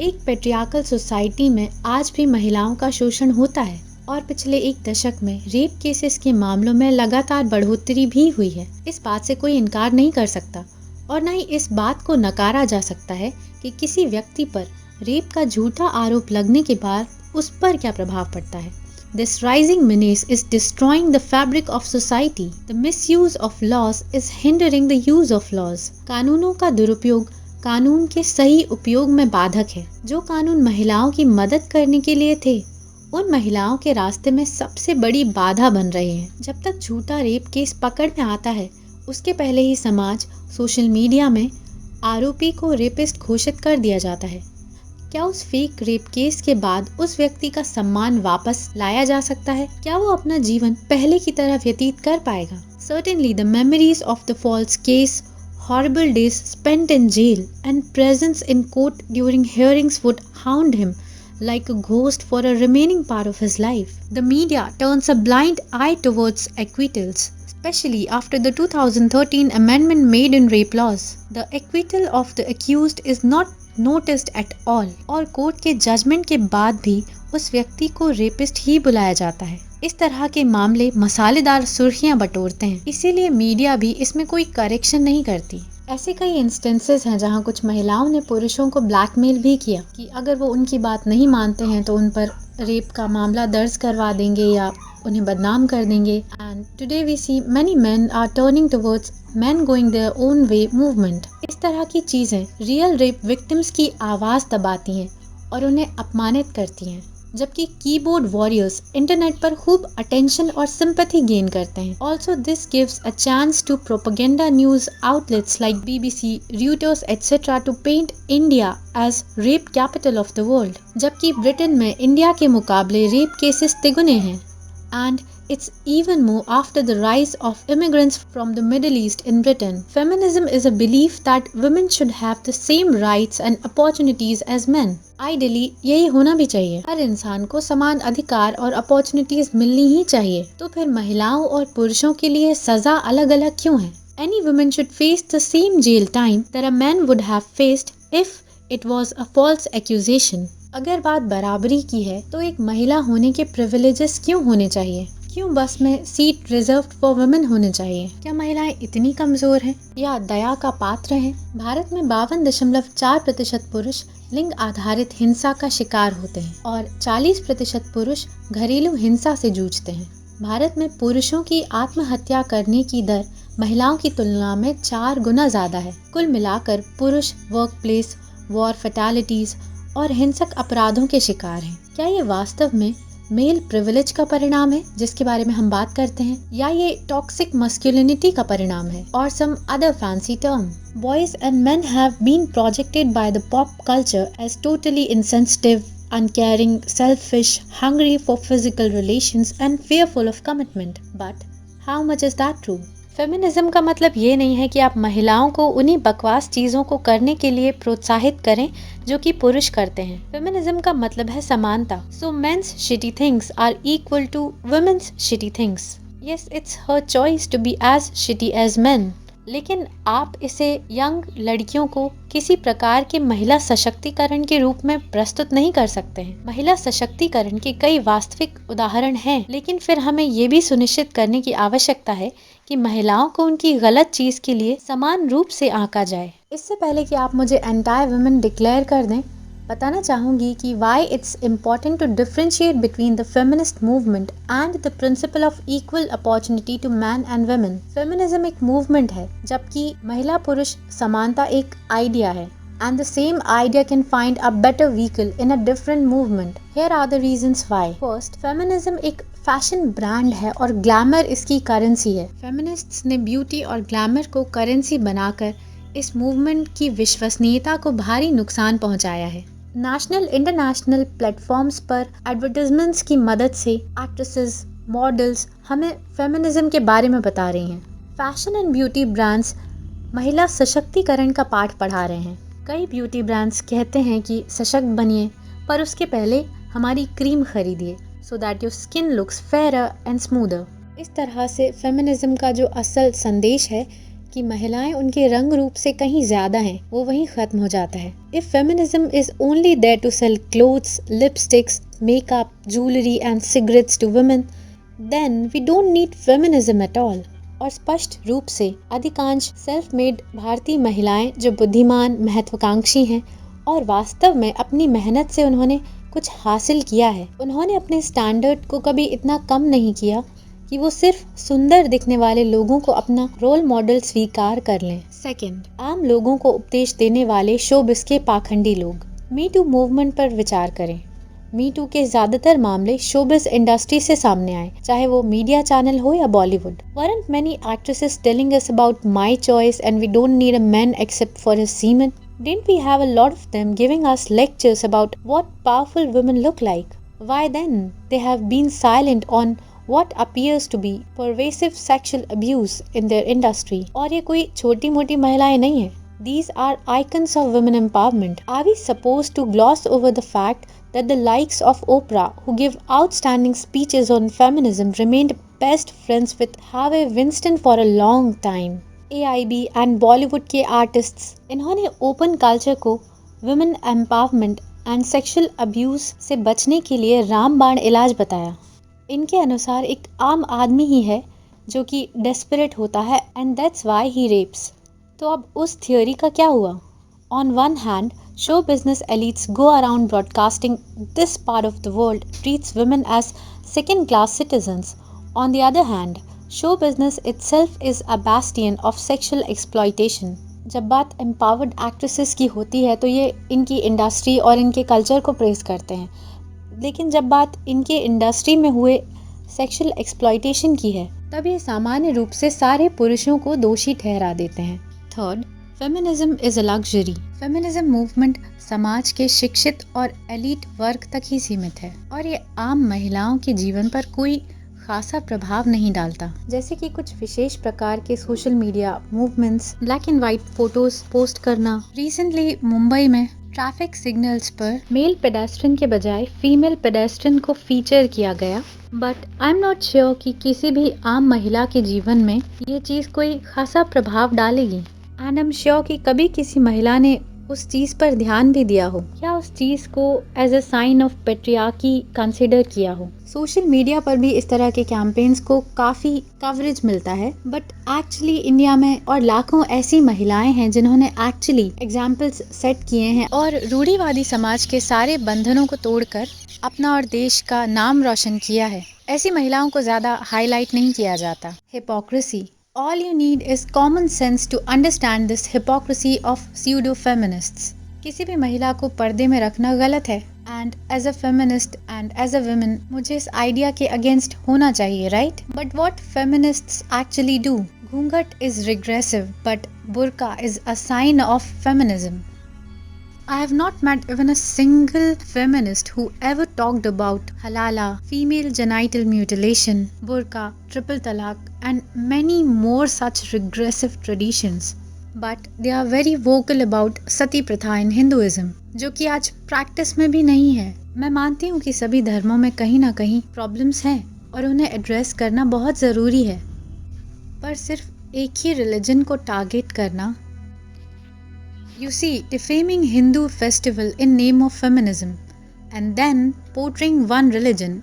एक patriarchal society में आज भी महिलाओं का शोषण होता है और पिछले एक दशक में रेप केसेस के मामलों में लगातार बढ़ोतरी भी हुई है। इस बात से कोई इनकार नहीं कर सकता और न ही इस बात को नकारा जा सकता है कि किसी व्यक्ति पर रेप का झूठा आरोप लगने के बाद उस पर क्या प्रभाव पड़ता है। This rising menace is destroying the fabric of society. The misuse of laws is hindering the use of laws. कानूनों का दुरुपयोग कानून के सही उपयोग में बाधक है। जो कानून महिलाओं की मदद करने के लिए थे, उन महिलाओं के रास्ते में सबसे बड़ी बाधा बन रहे हैं। जब तक झूठा रेप केस पकड़ में आता है, उसके पहले ही समाज, सोशल मीडिया में आरोपी को रेपिस्ट घोषित कर दिया जाता है। क्या उस फेक रेप केस के बाद उस व्यक्ति का सम्मान वापस लाया जा सकता है? क्या वो अपना जीवन पहले की तरह व्यतीत कर पाएगा? Certainly the memories of the false case, horrible days spent in jail and presence in court during hearings would hound him like a ghost for a remaining part of his life. The media turns a blind eye towards acquittals, especially after the 2013 amendment made in rape laws. The acquittal of the accused is not noticed at all और court के judgement के बाद भी उस व्यक्ति को rapist ही बुलाया जाता है। इस तरह के मामले मसालेदार सुर्खियां बटोरते हैं, इसीलिए मीडिया भी इसमें कोई करेक्शन नहीं करती। ऐसे कई इंस्टेंसेस हैं जहां कुछ महिलाओं ने पुरुषों को ब्लैकमेल भी किया कि अगर वो उनकी बात नहीं मानते हैं तो उन पर रेप का मामला दर्ज करवा देंगे या उन्हें बदनाम कर देंगे। And today we see many men are turning towards men going their own way movement। इस तरह की चीजें रियल रेप विक्टिम्स की आवाज दबाती हैं और उन्हें अपमानित करती हैं, जबकि कीबोर्ड वॉरियर्स इंटरनेट पर खूब अटेंशन और सिंपैथी गेन करते हैं। Also this gives a chance to propaganda news outlets like BBC, Reuters etc. To paint India as rape capital of the world, जबकि ब्रिटेन में इंडिया के मुकाबले रेप केसेस तिगुने हैं। And it's even more after the rise of immigrants from the Middle East in Britain. Feminism is a belief that women should have the same rights and opportunities as men. Ideally, यही होना भी चाहिए। हर इंसान को समान अधिकार और opportunities मिलनी ही चाहिए। तो फिर महिलाओं और पुरुषों के लिए सजा अलग अलग क्यों है? Any woman should face the same jail time that a man would have faced if it was a false accusation. अगर बात बराबरी की है तो एक महिला होने के प्रिविलेजेस क्यों होने चाहिए? क्यों बस में सीट रिजर्व्ड फॉर वुमेन होने चाहिए? क्या महिलाएं इतनी कमजोर हैं या दया का पात्र हैं? भारत में 52.4% पुरुष लिंग आधारित हिंसा का शिकार होते हैं और 40% पुरुष घरेलू हिंसा से जूझते हैं। भारत में पुरुषों की आत्महत्या करने की दर महिलाओं की तुलना में 4 गुना ज्यादा है। कुल मिलाकर पुरुष वर्क प्लेस, वॉर फैटालिटीज और हिंसक अपराधों के शिकार हैं। क्या ये वास्तव में मेल प्रिविलेज का परिणाम है जिसके बारे में हम बात करते हैं, या ये टॉक्सिक मस्कुलिनिटी का परिणाम है और some other fancy term? Boys and men have been projected by the pop culture as totally insensitive, uncaring, selfish, hungry for physical relations and fearful of commitment. But how much is that true? Feminism का मतलब ये नहीं है कि आप महिलाओं को उन्हीं बकवास चीजों को करने के लिए प्रोत्साहित करें जो कि पुरुष करते हैं। फेमिनिज्म का मतलब है समानता। So men's shitty things are equal to women's shitty things. Yes, it's her choice to be as shitty as men. लेकिन आप इसे यंग लड़कियों को किसी प्रकार के महिला सशक्तिकरण के रूप में प्रस्तुत नहीं कर सकते हैं। महिला सशक्तिकरण के कई वास्तविक उदाहरण हैं, लेकिन फिर हमें ये भी सुनिश्चित करने की आवश्यकता है कि महिलाओं को उनकी गलत चीज के लिए समान रूप से आंका जाए। इससे पहले कि आप मुझे एंटी वुमेन डिक्लेयर कर दें, बताना चाहूंगी कि why it's important to differentiate between the feminist movement and the principle of equal opportunity to men and women. Feminism एक movement है, जबकि महिला पुरुष समानता एक आइडिया है। And the same idea can find a better vehicle in a different movement. Here are the reasons why. First, feminism एक fashion brand है और ग्लैमर इसकी करेंसी है। फेमिनिस्ट्स ने ब्यूटी और ग्लैमर को करेंसी बनाकर इस मूवमेंट की विश्वसनीयता को भारी नुकसान पहुंचाया है। नेशनल इंटरनेशनल प्लेटफॉर्म्स पर एडवर्टाइजमेंट्स की मदद से एक्ट्रेसेस, मॉडल्स हमें फेमिनिज्म के बारे में बता रही हैं। फैशन एंड ब्यूटी ब्रांड्स महिला सशक्तिकरण का पाठ पढ़ा रहे हैं। कई ब्यूटी ब्रांड्स कहते हैं कि सशक्त बनिए, पर उसके पहले हमारी क्रीम खरीदिए so that your skin looks fairer and smoother। इस तरह से फेमिनिज्म का जो असल संदेश है कि महिलाएं उनके रंग रूप से कहीं ज्यादा हैं, वो वहीं खत्म हो जाता है। If feminism is only there to sell clothes, lipsticks, makeup, jewellery and cigarettes to women, then we don't need feminism at all. और स्पष्ट रूप से अधिकांश सेल्फ मेड भारतीय महिलाएं जो बुद्धिमान, महत्वाकांक्षी हैं और वास्तव में अपनी मेहनत से उन्होंने कुछ हासिल किया है, उन्होंने अपने स्टैंडर्ड को कभी इतना कम नहीं किया कि वो सिर्फ सुंदर दिखने वाले लोगों को अपना रोल मॉडल स्वीकार कर लें। सेकंड, आम लोगों को उपदेश देने वाले शोबिस के पाखंडी लोग। मी टू मूवमेंट पर विचार करें। मी टू के ज्यादातर मामले शोबिस इंडस्ट्री से सामने आए, चाहे वो मीडिया चैनल हो या Bollywood. Weren't many actresses telling us about my choice and we don't need a man except for his semen? Didn't we have a lot of them giving us lectures about what powerful women look like? Why then they have been silent on what appears to be pervasive sexual abuse in their industry? और ये कोई छोटी मोटी महिलाएं नहीं है। These are icons of women empowerment. Are we supposed to gloss over the fact that the likes of Oprah, who give outstanding speeches on feminism, remained best friends with Harvey Weinstein for a long time? AIB and Bollywood के artists, इन्होंने open culture को women empowerment and sexual abuse से बचने के लिए रामबाण इलाज बताया। इनके अनुसार एक आम आदमी ही है जो कि desperate होता है and that's why he rapes। तो अब उस थियोरी का क्या हुआ? On one hand, show business elites go around broadcasting this part of the world treats women as second-class citizens. On the other hand, show business itself is a bastion of sexual exploitation. जब बात empowered actresses की होती है तो ये इनकी industry और इनके कल्चर को प्रेस करते हैं, लेकिन जब बात इनके इंडस्ट्री में हुए सेक्सुअल एक्सप्लॉयटेशन की है तब ये सामान्य रूप से सारे पुरुषों को दोषी ठहरा देते हैं। Third, feminism is a luxury. Feminism movement समाज के शिक्षित और एलीट वर्ग तक ही सीमित है और ये आम महिलाओं के जीवन पर कोई खासा प्रभाव नहीं डालता। जैसे कि कुछ विशेष प्रकार के social media movements, black and white photos post करना। रिसेंटली मुंबई में ट्रैफिक सिग्नल्स पर मेल पेडेस्ट्रियन के बजाय फीमेल पेडेस्ट्रियन को फीचर किया गया, but I am not sure कि किसी भी आम महिला के जीवन में ये चीज़ कोई खासा प्रभाव डालेगी। एंड आई एम श्योर कि कभी किसी महिला ने उस चीज़ पर ध्यान भी दिया हो या उस चीज़ को as a sign of patriarchy consider किया हो। सोशल मीडिया पर भी इस तरह के कैंपेन्स को काफ़ी कवरेज मिलता है, बट एक्चुअली इंडिया में और लाखों ऐसी महिलाएं हैं जिन्होंने एक्चुअली एग्जाम्पल्स सेट किए हैं और रूढ़िवादी समाज के सारे बंधनों को तोड़कर अपना और देश का नाम रोशन किया है। ऐसी महिलाओं को ज़्यादा हाईलाइट नहीं किया जाता। Hypocrisy. All you need is common sense to understand this hypocrisy of pseudo-feminists. किसी भी महिला को पर्दे में रखना गलत है and as a feminist and as a woman मुझे इस आइडिया के अगेंस्ट होना चाहिए, right? But what feminists actually do? घूंघट is regressive but burqa is a sign of feminism. I have not met even a single feminist who ever talked about halala, female genital mutilation, burqa, triple talaq and many more such regressive traditions. But they are very vocal about sati pratha in Hinduism, जो कि आज practice में भी नहीं है। मैं मानती हूँ कि सभी धर्मों में कहीं ना कहीं प्रॉब्लम्स हैं और उन्हें एड्रेस करना बहुत ज़रूरी है, पर सिर्फ एक ही रिलीजन को टारगेट करना। You see, defaming Hindu festival in name of feminism and then portraying one religion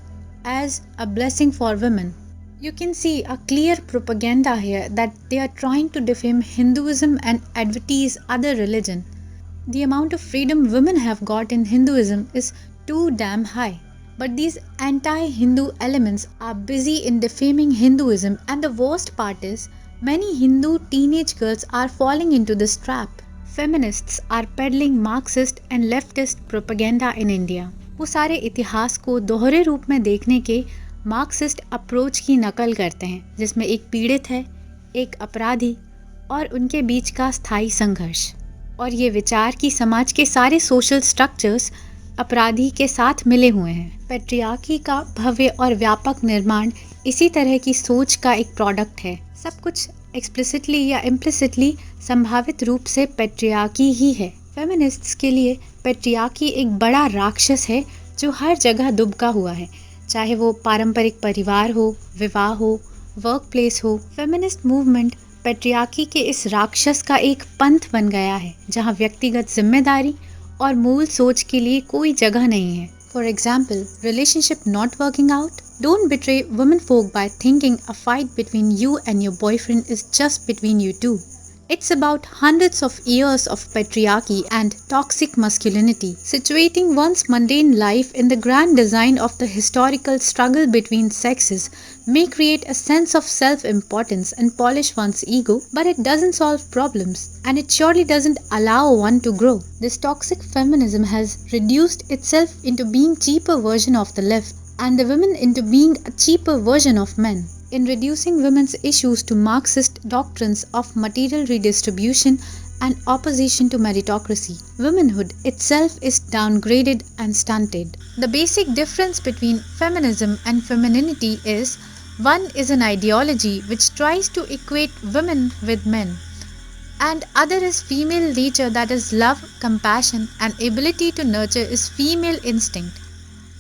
as a blessing for women. You can see a clear propaganda here that they are trying to defame Hinduism and advertise other religion. The amount of freedom women have got in Hinduism is too damn high. But these anti-Hindu elements are busy in defaming Hinduism, and the worst part is many Hindu teenage girls are falling into this trap. Feminists are peddling Marxist and leftist propaganda in India. वो सारे इतिहास को दोहरे रूप में देखने के Marxist approach की नकल करते हैं, जिसमें एक पीड़ित है, एक अपराधी और उनके बीच का स्थायी संघर्ष। और ये विचार कि समाज के सारे सोशल स्ट्रक्चर्स अपराधी के साथ मिले हुए हैं। पैट्रियार्की का भव्य और व्यापक निर्माण इसी तरह की सोच का एक प्रोडक्ट है। सब कुछ एक्सप्लिसिटली या इम्प्लिसिटली संभावित रूप से पैट्रियार्की ही है। फेमिनिस्ट्स के लिए पैट्रियार्की एक बड़ा राक्षस है जो हर जगह दुबका हुआ है, चाहे वो पारंपरिक परिवार हो, विवाह हो, वर्क प्लेस हो। फेमिनिस्ट मूवमेंट पैट्रियार्की के इस राक्षस का एक पंथ बन गया है जहां व्यक्तिगत जिम्मेदारी और मूल सोच के लिए कोई जगह नहीं है। For example, relationship not working out? Don't betray women folk by thinking a fight between you and your boyfriend is just between you two. It's about hundreds of years of patriarchy and toxic masculinity, situating one's mundane life in the grand design of the historical struggle between sexes may create a sense of self-importance and polish one's ego, but it doesn't solve problems, and it surely doesn't allow one to grow. This toxic feminism has reduced itself into being cheaper version of the left, and the women into being a cheaper version of men. In reducing women's issues to Marxist doctrines of material redistribution and opposition to meritocracy, womanhood itself is downgraded and stunted. The basic difference between feminism and femininity is one is an ideology which tries to equate women with men, and other is female nature, that is love, compassion, and ability to nurture is female instinct.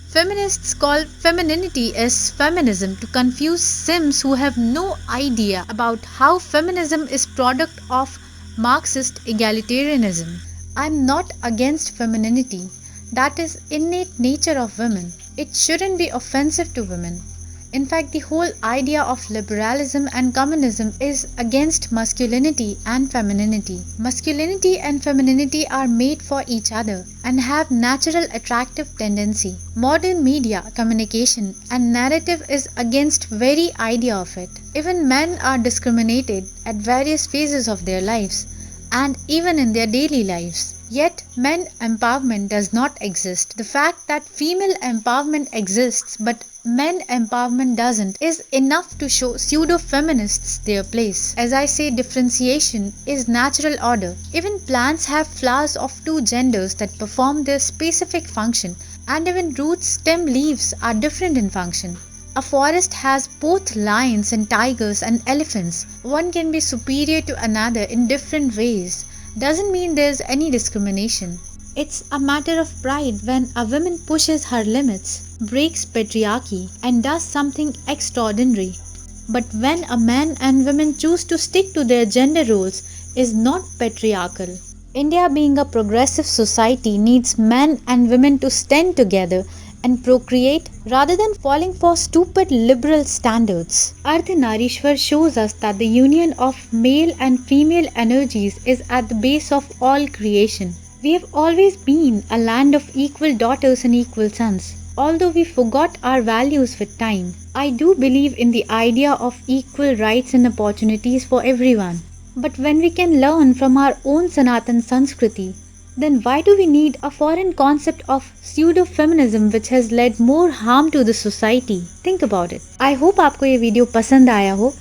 Feminists call femininity as feminism to confuse Sims who have no idea about how feminism is product of Marxist egalitarianism. I am not against femininity. That is innate nature of women. It shouldn't be offensive to women. In fact, the whole idea of liberalism and communism is against masculinity and femininity. Masculinity and femininity are made for each other and have natural attractive tendency. Modern media, communication and narrative is against very idea of it. Even men are discriminated at various phases of their lives and even in their daily lives. Yet, men empowerment does not exist. The fact that female empowerment exists but men empowerment doesn't is enough to show pseudo-feminists their place. As I say, differentiation is natural order. Even plants have flowers of two genders that perform their specific function, and even roots, stem, leaves are different in function. A forest has both lions and tigers and elephants. One can be superior to another in different ways. Doesn't mean there's any discrimination. It's a matter of pride when a woman pushes her limits, breaks patriarchy, and does something extraordinary. But when a man and women choose to stick to their gender roles is not patriarchal. India, being a progressive society, needs men and women to stand together and procreate rather than falling for stupid liberal standards. Ardhanarishwar shows us that the union of male and female energies is at the base of all creation. We have always been a land of equal daughters and equal sons. Although we forgot our values with time, I do believe in the idea of equal rights and opportunities for everyone. But when we can learn from our own Sanatan Sanskriti, then why do we need a foreign concept of pseudo-feminism which has led more harm to the society? Think about it. I hope आपको ये video पसंद आया हो